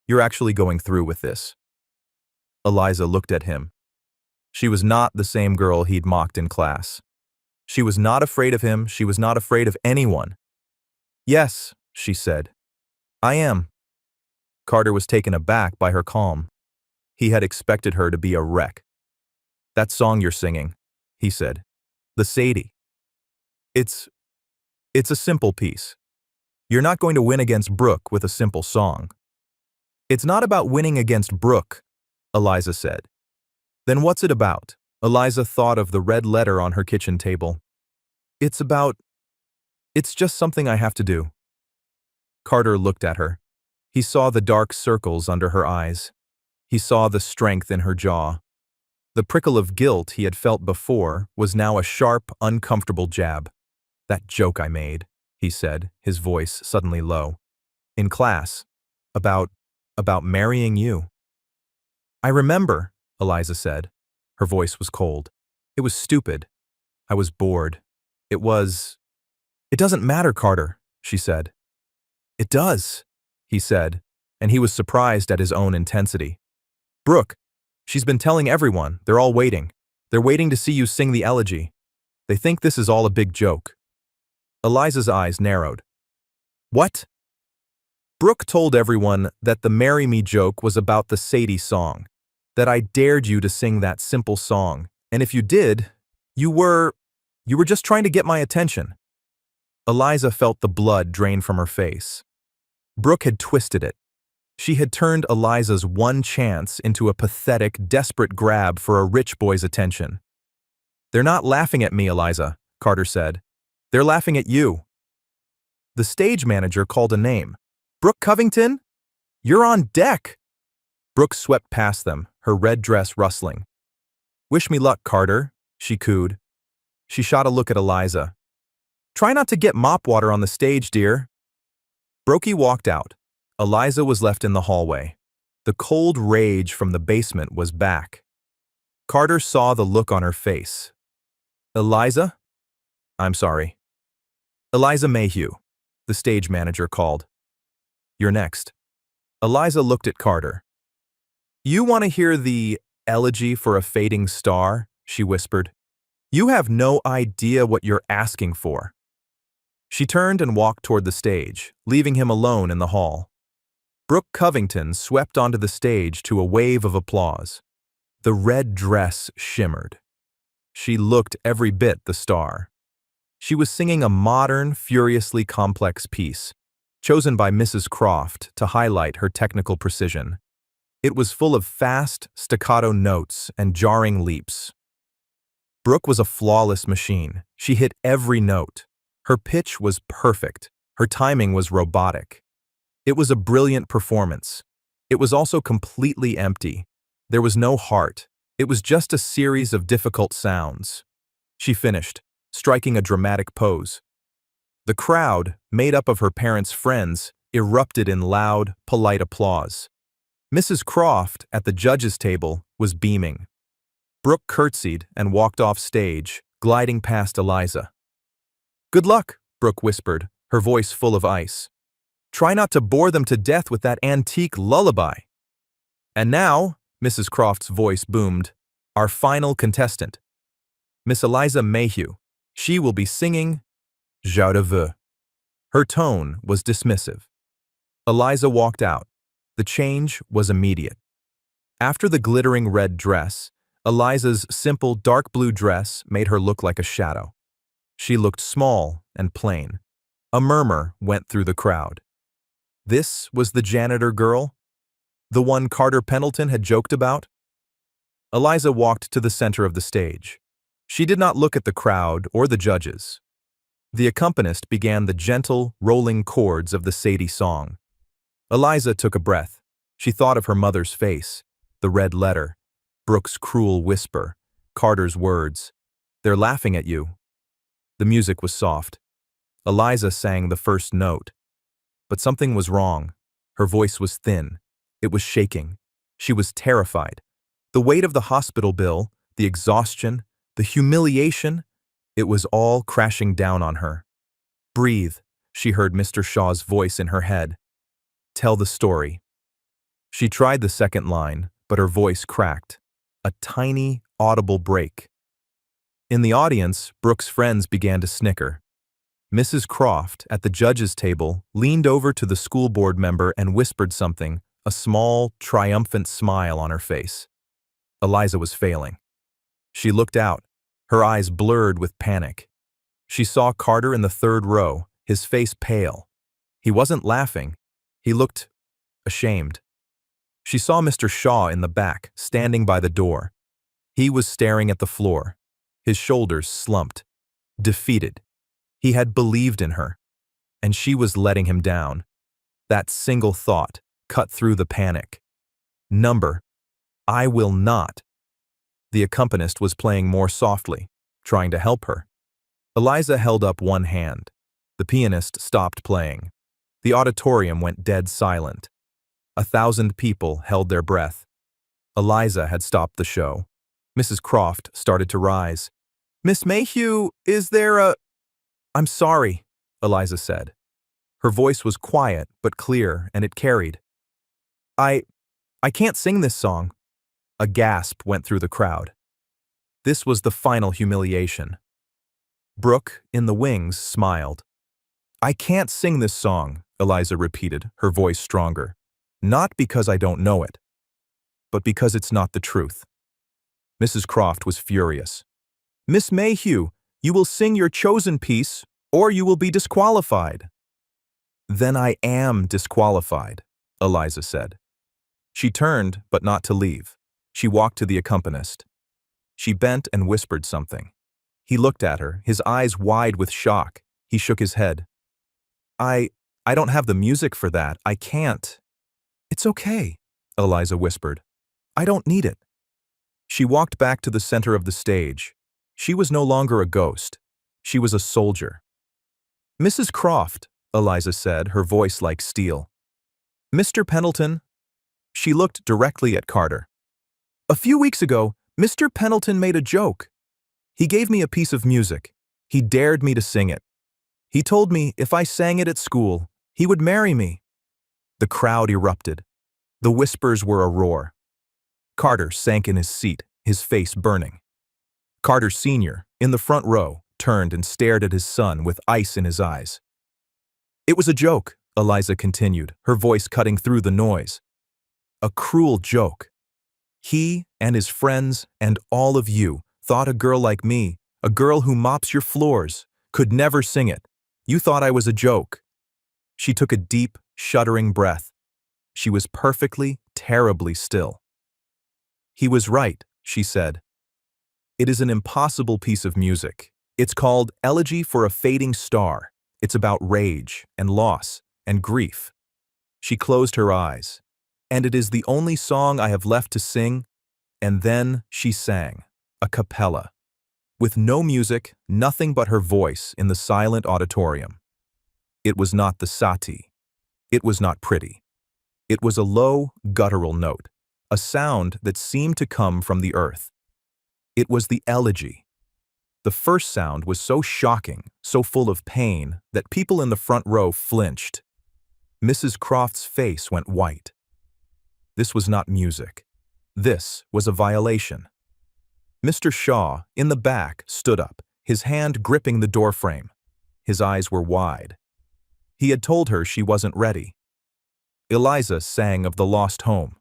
You're actually going through with this." Eliza looked at him. She was not the same girl he'd mocked in class. She was not afraid of him. She was not afraid of anyone. "Yes," she said. "I am." Carter was taken aback by her calm. He had expected her to be a wreck. "That song you're singing," he said. "The Sadie. It's a simple piece. You're not going to win against Brooke with a simple song." "It's not about winning against Brooke," Eliza said. "Then what's it about?" Eliza thought of the red letter on her kitchen table. It's just something I have to do." Carter looked at her. He saw the dark circles under her eyes. He saw the strength in her jaw. The prickle of guilt he had felt before was now a sharp, uncomfortable jab. "That joke I made," he said, his voice suddenly low. "In class. About marrying you." "I remember," Eliza said. Her voice was cold. "It was stupid. I was bored. It doesn't matter, Carter," she said. "It does," he said, and he was surprised at his own intensity. "Brooke, she's been telling everyone. They're all waiting. They're waiting to see you sing the elegy. They think this is all a big joke." Eliza's eyes narrowed. "What?" "Brooke told everyone that the Marry Me joke was about the Sadie song, that I dared you to sing that simple song, and if you did, you were just trying to get my attention." Eliza felt the blood drain from her face. Brooke had twisted it. She had turned Eliza's one chance into a pathetic, desperate grab for a rich boy's attention. "They're not laughing at me, Eliza," Carter said. "They're laughing at you." The stage manager called a name. "Brooke Covington? You're on deck!" Brooke swept past them, her red dress rustling. "Wish me luck, Carter," she cooed. She shot a look at Eliza. "Try not to get mop water on the stage, dear." Brookie walked out. Eliza was left in the hallway. The cold rage from the basement was back. Carter saw the look on her face. "Eliza?" "I'm sorry." "Eliza Mayhew." The stage manager called. "You're next." Eliza looked at Carter. "You want to hear the elegy for a fading star?" she whispered. "You have no idea what you're asking for." She turned and walked toward the stage, leaving him alone in the hall. Brooke Covington swept onto the stage to a wave of applause. The red dress shimmered. She looked every bit the star. She was singing a modern, furiously complex piece, chosen by Mrs. Croft to highlight her technical precision. It was full of fast, staccato notes and jarring leaps. Brooke was a flawless machine. She hit every note. Her pitch was perfect. Her timing was robotic. It was a brilliant performance. It was also completely empty. There was no heart. It was just a series of difficult sounds. She finished, striking a dramatic pose. The crowd, made up of her parents' friends, erupted in loud, polite applause. Mrs. Croft, at the judges' table, was beaming. Brooke curtsied and walked off stage, gliding past Eliza. "Good luck," Brooke whispered, her voice full of ice. "Try not to bore them to death with that antique lullaby." "And now," Mrs. Croft's voice boomed, "our final contestant, Miss Eliza Mayhew. She will be singing Je te veux." Her tone was dismissive. Eliza walked out. The change was immediate. After the glittering red dress, Eliza's simple dark blue dress made her look like a shadow. She looked small and plain. A murmur went through the crowd. This was the janitor girl? The one Carter Pendleton had joked about? Eliza walked to the center of the stage. She did not look at the crowd or the judges. The accompanist began the gentle, rolling chords of the Sadie song. Eliza took a breath. She thought of her mother's face, the red letter, Brooke's cruel whisper, Carter's words. "They're laughing at you." The music was soft. Eliza sang the first note. But something was wrong. Her voice was thin. It was shaking. She was terrified. The weight of the hospital bill, the exhaustion, the humiliation, it was all crashing down on her. "Breathe," she heard Mr. Shaw's voice in her head. "Tell the story." She tried the second line, but her voice cracked. A tiny, audible break. In the audience, Brooke's friends began to snicker. Mrs. Croft, at the judges' table, leaned over to the school board member and whispered something, a small, triumphant smile on her face. Eliza was failing. She looked out, her eyes blurred with panic. She saw Carter in the third row, his face pale. He wasn't laughing. He looked ashamed. She saw Mr. Shaw in the back, standing by the door. He was staring at the floor, his shoulders slumped, defeated. He had believed in her, and she was letting him down. That single thought cut through the panic. Number, "I will not." The accompanist was playing more softly, trying to help her. Eliza held up one hand. The pianist stopped playing. The auditorium went dead silent. 1,000 people held their breath. Eliza had stopped the show. Mrs. Croft started to rise. "Miss Mayhew, is there a—" "I'm sorry," Eliza said. Her voice was quiet but clear, and it carried. I can't sing this song." A gasp went through the crowd. This was the final humiliation. Brooke, in the wings, smiled. "I can't sing this song," Eliza repeated, her voice stronger. "Not because I don't know it, but because it's not the truth." Mrs. Croft was furious. "Miss Mayhew, you will sing your chosen piece, or you will be disqualified." "Then I am disqualified," Eliza said. She turned, but not to leave. She walked to the accompanist. She bent and whispered something. He looked at her, his eyes wide with shock. He shook his head. I don't have the music for that. I can't." "It's okay," Eliza whispered. "I don't need it." She walked back to the center of the stage. She was no longer a ghost. She was a soldier. "Mrs. Croft," Eliza said, her voice like steel. "Mr. Pendleton." She looked directly at Carter. "A few weeks ago, Mr. Pendleton made a joke. He gave me a piece of music. He dared me to sing it. He told me if I sang it at school, he would marry me. The crowd erupted. The whispers were a roar. Carter sank in his seat, his face burning. Carter Sr., in the front row, turned and stared at his son with ice in his eyes. It was a joke, Eliza continued, her voice cutting through the noise. A cruel joke. He and his friends and all of you thought a girl like me, a girl who mops your floors, could never sing it. You thought I was a joke. She took a deep, shuddering breath. She was perfectly, terribly still. He was right, she said. It is an impossible piece of music. It's called Elegy for a Fading Star. It's about rage and loss and grief. She closed her eyes. And it is the only song I have left to sing. And then she sang, a cappella, with no music, nothing but her voice in the silent auditorium. It was not the sati. It was not pretty. It was a low, guttural note, a sound that seemed to come from the earth. It was the elegy. The first sound was so shocking, so full of pain, that people in the front row flinched. Mrs. Croft's face went white. This was not music. This was a violation. Mr. Shaw, in the back, stood up, his hand gripping the doorframe. His eyes were wide. He had told her she wasn't ready. Eliza sang of the lost home.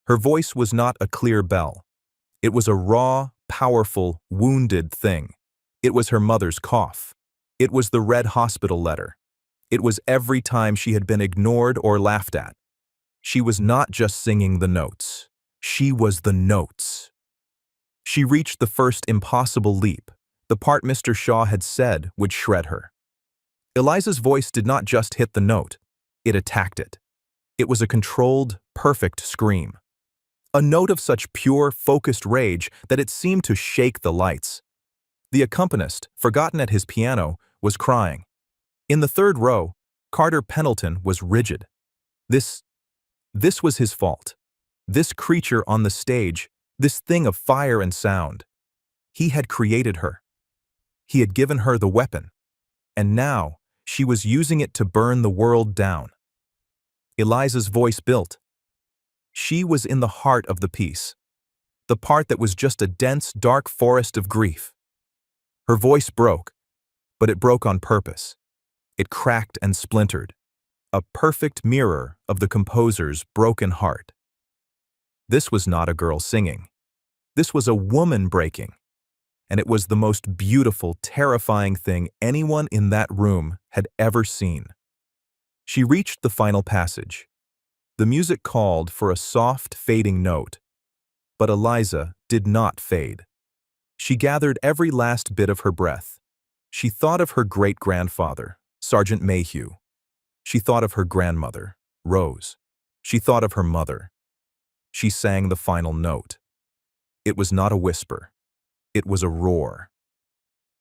Her voice was not a clear bell. It was a raw, powerful, wounded thing. It was her mother's cough. It was the red hospital letter. It was every time she had been ignored or laughed at. She was not just singing the notes. She was the notes. She reached the first impossible leap, the part Mr. Shaw had said would shred her. Eliza's voice did not just hit the note. It attacked it. It was a controlled, perfect scream. A note of such pure, focused rage that it seemed to shake the lights. The accompanist, forgotten at his piano, was crying. In the third row, Carter Pendleton was rigid. This was his fault. This creature on the stage, this thing of fire and sound. He had created her. He had given her the weapon. And now, she was using it to burn the world down. Eliza's voice built. She was in the heart of the piece, the part that was just a dense, dark forest of grief. Her voice broke, but it broke on purpose. It cracked and splintered, a perfect mirror of the composer's broken heart. This was not a girl singing. This was a woman breaking, and it was the most beautiful, terrifying thing anyone in that room had ever seen. She reached the final passage. The music called for a soft, fading note, but Eliza did not fade. She gathered every last bit of her breath. She thought of her great-grandfather, Sergeant Mayhew. She thought of her grandmother, Rose. She thought of her mother. She sang the final note. It was not a whisper. It was a roar.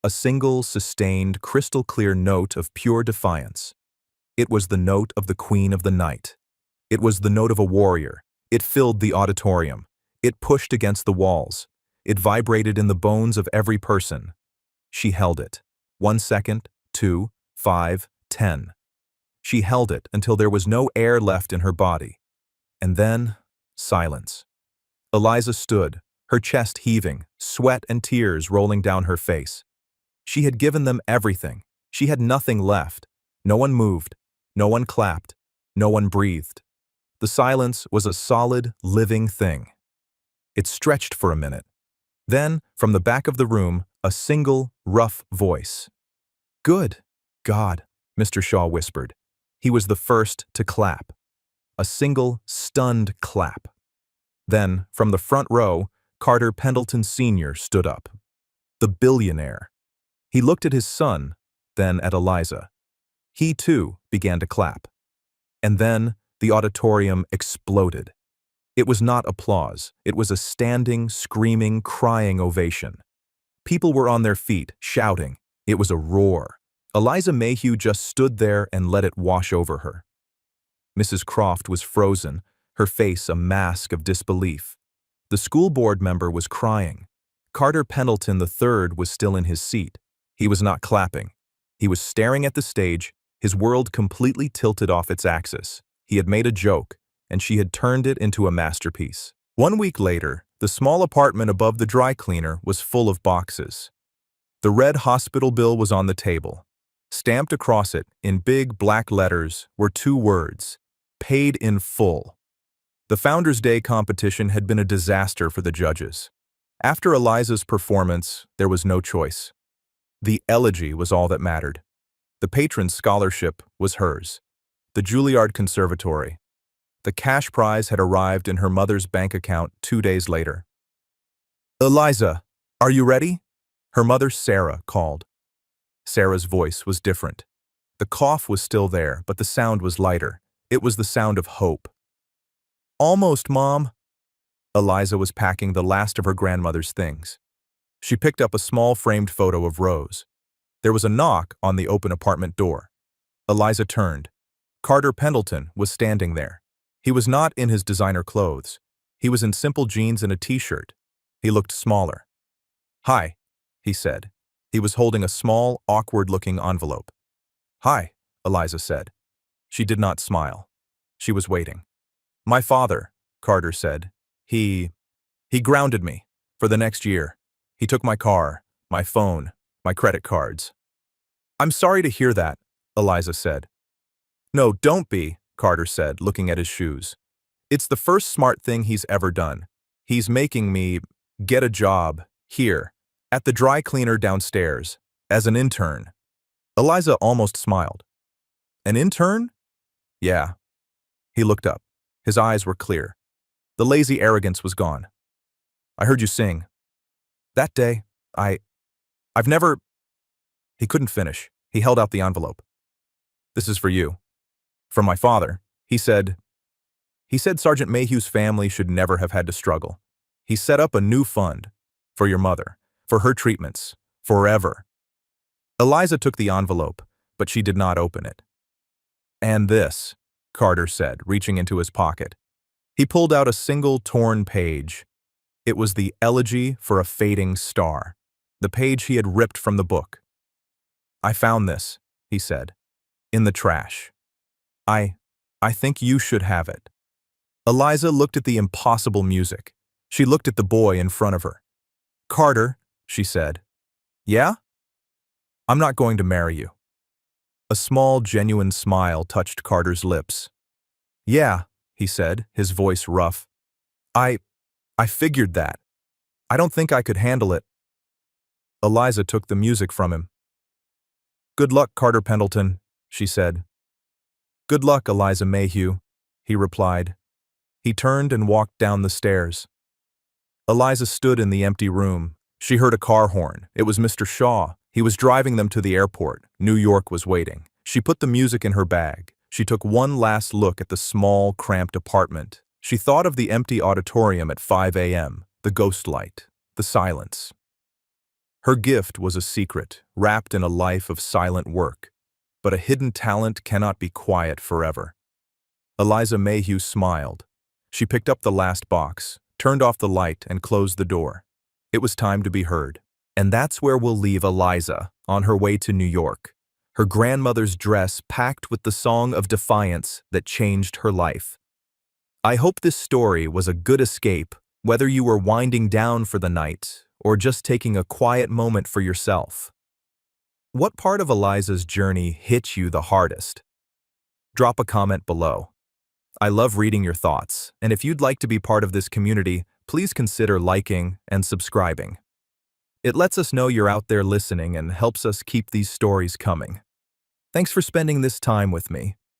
A single, sustained, crystal-clear note of pure defiance. It was the note of the Queen of the Night. It was the note of a warrior. It filled the auditorium. It pushed against the walls. It vibrated in the bones of every person. She held it. 1 second, 2, 5, 10. She held it until there was no air left in her body. And then, silence. Eliza stood, her chest heaving, sweat and tears rolling down her face. She had given them everything. She had nothing left. No one moved. No one clapped. No one breathed. The silence was a solid, living thing. It stretched for a minute. Then, from the back of the room, a single, rough voice. "Good God," Mr. Shaw whispered. He was the first to clap. A single, stunned clap. Then, from the front row, Carter Pendleton Sr. stood up. The billionaire. He looked at his son, then at Eliza. He, too, began to clap. And then, the auditorium exploded. It was not applause. It was a standing, screaming, crying ovation. People were on their feet, shouting. It was a roar. Eliza Mayhew just stood there and let it wash over her. Mrs. Croft was frozen, her face a mask of disbelief. The school board member was crying. Carter Pendleton III was still in his seat. He was not clapping. He was staring at the stage, his world completely tilted off its axis. He had made a joke, and she had turned it into a masterpiece. 1 week later, the small apartment above the dry cleaner was full of boxes. The red hospital bill was on the table. Stamped across it, in big black letters, were 2 words: paid in full. The Founders' Day competition had been a disaster for the judges. After Eliza's performance, there was no choice. The elegy was all that mattered. The patron's scholarship was hers. The Juilliard Conservatory. The cash prize had arrived in her mother's bank account 2 days later. "Eliza, are you ready?" Her mother, Sarah, called. Sarah's voice was different. The cough was still there, but the sound was lighter. It was the sound of hope. "Almost, Mom." Eliza was packing the last of her grandmother's things. She picked up a small framed photo of Rose. There was a knock on the open apartment door. Eliza turned. Carter Pendleton was standing there. He was not in his designer clothes. He was in simple jeans and a t-shirt. He looked smaller. "Hi," he said. He was holding a small, awkward-looking envelope. "Hi," Eliza said. She did not smile. She was waiting. "My father," Carter said. He grounded me for the next year. He took my car, my phone, my credit cards." "I'm sorry to hear that," Eliza said. "No, don't be," Carter said, looking at his shoes. "It's the first smart thing he's ever done. He's making me get a job here, at the dry cleaner downstairs, as an intern." Eliza almost smiled. "An intern?" "Yeah." He looked up. His eyes were clear. The lazy arrogance was gone. "I heard you sing. That day, I've never—" He couldn't finish. He held out the envelope. "This is for you. From my father," he said. "He said Sergeant Mayhew's family should never have had to struggle. He set up a new fund. For your mother. For her treatments. Forever." Eliza took the envelope, but she did not open it. "And this," Carter said, reaching into his pocket. He pulled out a single torn page. It was the Elegy for a Fading Star, the page he had ripped from the book. "I found this," he said, "in the trash. I think you should have it." Eliza looked at the impossible music. She looked at the boy in front of her. "Carter," she said. "Yeah? I'm not going to marry you." A small, genuine smile touched Carter's lips. "Yeah," he said, his voice rough. I figured that. I don't think I could handle it." Eliza took the music from him. "Good luck, Carter Pendleton," she said. "Good luck, Eliza Mayhew," he replied. He turned and walked down the stairs. Eliza stood in the empty room. She heard a car horn. It was Mr. Shaw. He was driving them to the airport. New York was waiting. She put the music in her bag. She took one last look at the small, cramped apartment. She thought of the empty auditorium at 5 a.m., the ghost light, the silence. Her gift was a secret, wrapped in a life of silent work. But a hidden talent cannot be quiet forever. Eliza Mayhew smiled. She picked up the last box, turned off the light, and closed the door. It was time to be heard. And that's where we'll leave Eliza, on her way to New York. Her grandmother's dress packed with the song of defiance that changed her life. I hope this story was a good escape, whether you were winding down for the night or just taking a quiet moment for yourself. What part of Eliza's journey hit you the hardest? Drop a comment below. I love reading your thoughts, and if you'd like to be part of this community, please consider liking and subscribing. It lets us know you're out there listening and helps us keep these stories coming. Thanks for spending this time with me.